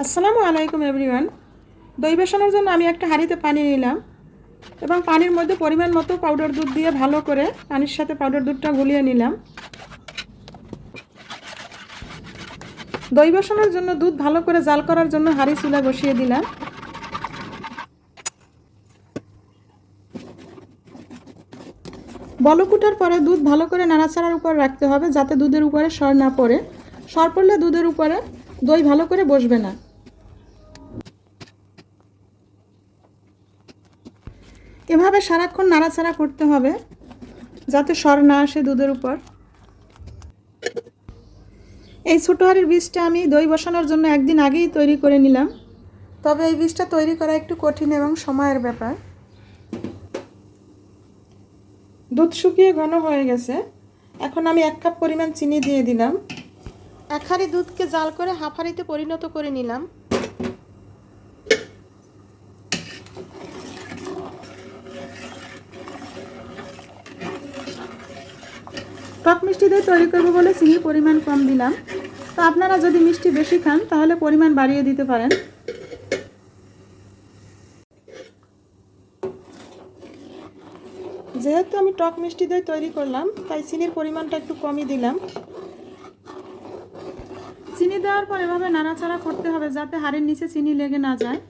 আসসালামু আলাইকুম এভরিওয়ান। দই বেসানোর জন্য আমি একটা হাঁড়িতে পানি নিলাম এবং পানির মধ্যে পরিমাণ মতো পাউডার দুধ দিয়ে ভালো করে পানির সাথে পাউডার দুধটা গুলিয়ে নিলাম। দই বেসানোর জন্য দুধ ভালো করে জাল করার জন্য হাঁড়ি চুলায় বসিয়ে দিলাম। বলক ওঠার পরে দুধ ভালো করে নাড়াচাড়ার উপর রাখতে হবে যাতে দুধের উপরে সর না পড়ে। সর পড়লে দুধের উপরে দই ভালো করে বসবে না। এভাবে সারাক্ষণ নাড়াচাড়া করতে হবে যাতে সর না আসে দুধের উপর। এই ছোটো হাঁড়ির বীজটা আমি দই বসানোর জন্য একদিন আগেই তৈরি করে নিলাম, তবে এই বীজটা তৈরি করা একটু কঠিন এবং সময়ের ব্যাপার। দুধ শুকিয়ে ঘন হয়ে গেছে, এখন আমি 1 কাপ পরিমাণ চিনি দিয়ে দিলাম। 1 হাঁড়ি দুধকে জাল করে হাফ হাঁড়িতে পরিণত করে নিলাম। টক মিষ্টি দই তৈরি করবো বলে চিনির পরিমাণ কম দিলাম, তো আপনারা যদি মিষ্টি বেশি খান তাহলে পরিমাণ বাড়িয়ে দিতে পারেন। যেহেতু আমি টক মিষ্টি দই তৈরি করলাম তাই চিনির পরিমাণটা একটু কমই দিলাম। চিনি দেওয়ার পর এভাবে নাড়াচাড়া করতে হবে যাতে হাঁড়ির নিচে চিনি লেগে না যায়।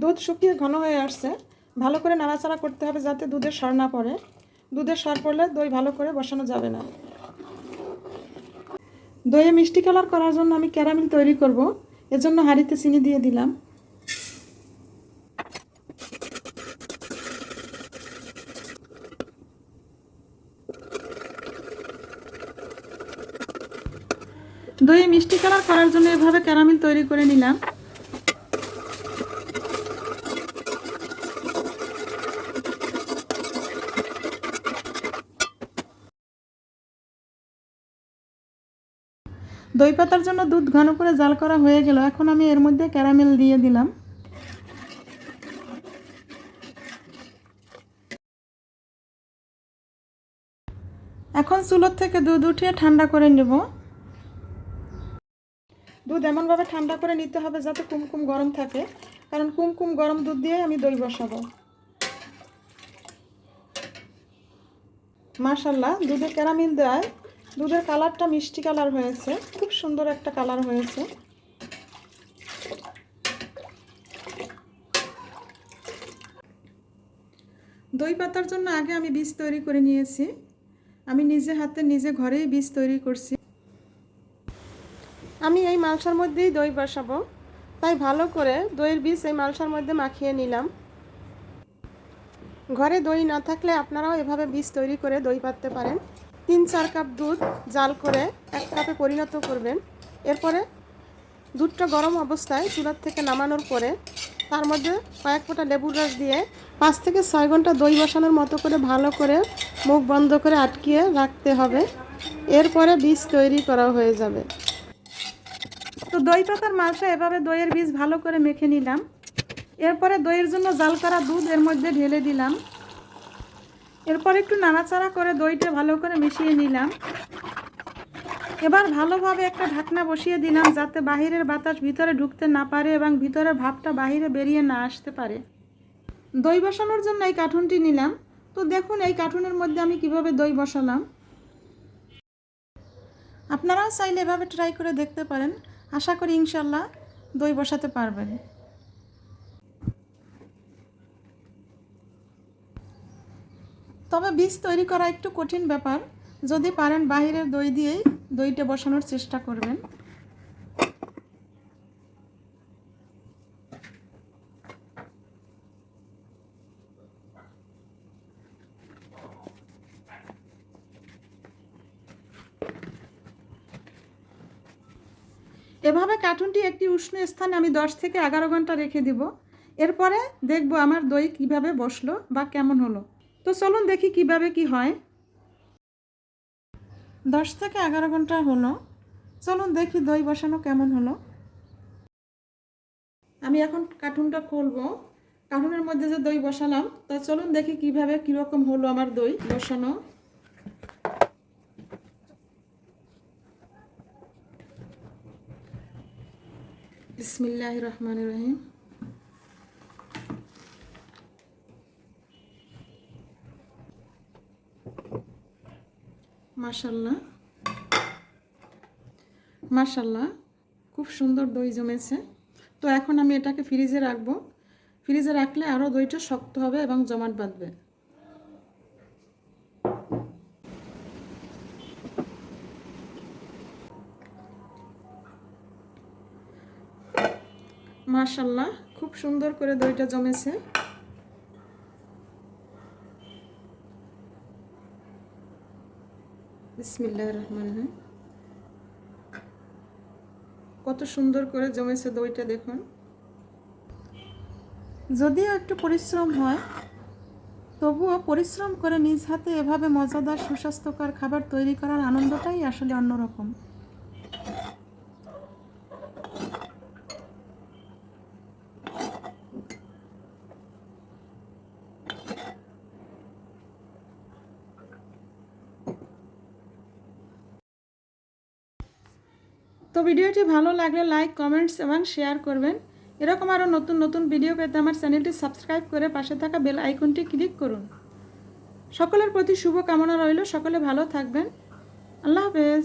দুধ শুকিয়ে ঘন হয়ে আসছে, ভালো করে নাড়াচাড়া করতে হবে যাতে দুধের সর না পড়ে। দুধের সর পড়লে দই ভালো করে বসানো যাবে না। দইয়ে মিষ্টি কালার করার জন্য আমি ক্যারামেল তৈরি করব, এজন্য হাঁড়িতে চিনি দিয়ে দিলাম। দইয়ে মিষ্টি কালার করার জন্য এভাবে ক্যারামেল তৈরি করে নিলাম। দই পাতার জন্য দুধ ঘন করে জাল করা হয়ে গেল, এখন আমি এর মধ্যে ক্যারামেল দিয়ে দিলাম। এখন চুলোর থেকে দুধ উঠিয়ে ঠান্ডা করে নেব। দুধ এমনভাবে ঠান্ডা করে নিতে হবে যাতে কুমকুম গরম থাকে, কারণ কুমকুম গরম দুধ দিয়ে আমি দই বসাবো। মাশাআল্লাহ, দুধে ক্যারামেল দেওয়ায় দুধের কালারটা মিষ্টি কালার হয়েছে, খুব সুন্দর একটা কালার হয়েছে। দই পাতার জন্য আগে আমি বীজ তৈরি করে নিয়েছি। আমি নিজে হাতে নিজে ঘরেই বীজ তৈরি করছি। আমি এই মালসার মধ্যেই দই বসাবো, তাই ভালো করে দইয়ের বীজ এই মালসার মধ্যে মাখিয়ে নিলাম। ঘরে দই না থাকলে আপনারাও এভাবে বীজ তৈরি করে দই পাততে পারেন। 3-4 কাপ দুধ জাল করে 1 কাপে পরিণত করবেন। এরপরে দুধটা গরম অবস্থায় চুলার থেকে নামানোর পরে তার মধ্যে কয়েক ফোঁটা লেবুর রস দিয়ে 5 থেকে 6 ঘন্টা দই বসানোর মতো করে ভালো করে মুখ বন্ধ করে আটকিয়ে রাখতে হবে। এরপরে বীজ তৈরি করা হয়ে যাবে। তো দই পাতার মালসা এভাবে দইয়ের বীজ ভালো করে মেখে নিলাম। এরপরে দইয়ের জন্য জাল করা দুধ এর মধ্যে ঢেলে দিলাম। এরপর একটু নাড়াচাড়া করে দইটা ভালো করে মিশিয়ে নিলাম। এবার ভালোভাবে একটা ঢাকনা বসিয়ে দিলাম যাতে বাহিরের বাতাস ভিতরে ঢুকতে না পারে এবং ভিতরের ভাপটা বাহিরে বেরিয়ে না আসতে পারে। দই বসানোর জন্য এই কার্টুনটি নিলাম। তো দেখুন এই কার্টুনের মধ্যে আমি কিভাবে দই বসালাম। আপনারাও চাইলে এভাবে ট্রাই করে দেখতে পারেন। আশা করি ইনশাল্লাহ দই বসাতে পারবেন। তবে বীজ তৈরি করা একটু কঠিন ব্যাপার, যদি পারেন বাহিরের দই দিয়েই দইটা বসানোর চেষ্টা করবেন। এভাবে কার্টুনটি একটি উষ্ণ স্থানে আমি 10 থেকে 11 ঘন্টা রেখে দিব। এরপরে দেখব আমার দই কিভাবে বসলো বা কেমন হলো। তো চলুন দেখি কিভাবে কি হয়। 10 থেকে 11 ঘন্টা হলো, চলুন দেখি দই বসানো কেমন হলো। আমি এখন কার্টুনটা খুলবো। কার্টুনের মধ্যে যে দই বসালাম, তা চলুন দেখি কিভাবে কীরকম হলো আমার দই বসানো। বিসমিল্লাহির রহমানির রহিম। মাশাল্লাহ মাশাল্লাহ, খুব সুন্দর দই জমেছে। তো এখন আমি এটাকে ফ্রিজে রাখবো। ফ্রিজে রাখলে আরও দইটা শক্ত হবে এবং জমাট বাঁধবে। মাশাল্লাহ, খুব সুন্দর করে দইটা জমেছে। বিসমিল্লাহির রহমানির রহিম। কত সুন্দর করে জমেছে দইটা দেখুন। যদিও একটু পরিশ্রম হয়, তবুও পরিশ্রম করে নিজ হাতে এভাবে মজাদার সুস্বাস্থ্যকর খাবার তৈরি করার আনন্দটাই আসলে অন্যরকম। তো ভিডিওটি ভালো লাগলে লাইক, কমেন্টস এবং শেয়ার করবেন। এরকম আরও নতুন নতুন ভিডিও পেতে আমার চ্যানেলটি সাবস্ক্রাইব করে পাশে থাকা বেল আইকনটি ক্লিক করুন। সকলের প্রতি শুভ কামনা রইল। সকলে ভালো থাকবেন। আল্লাহ হাফেজ।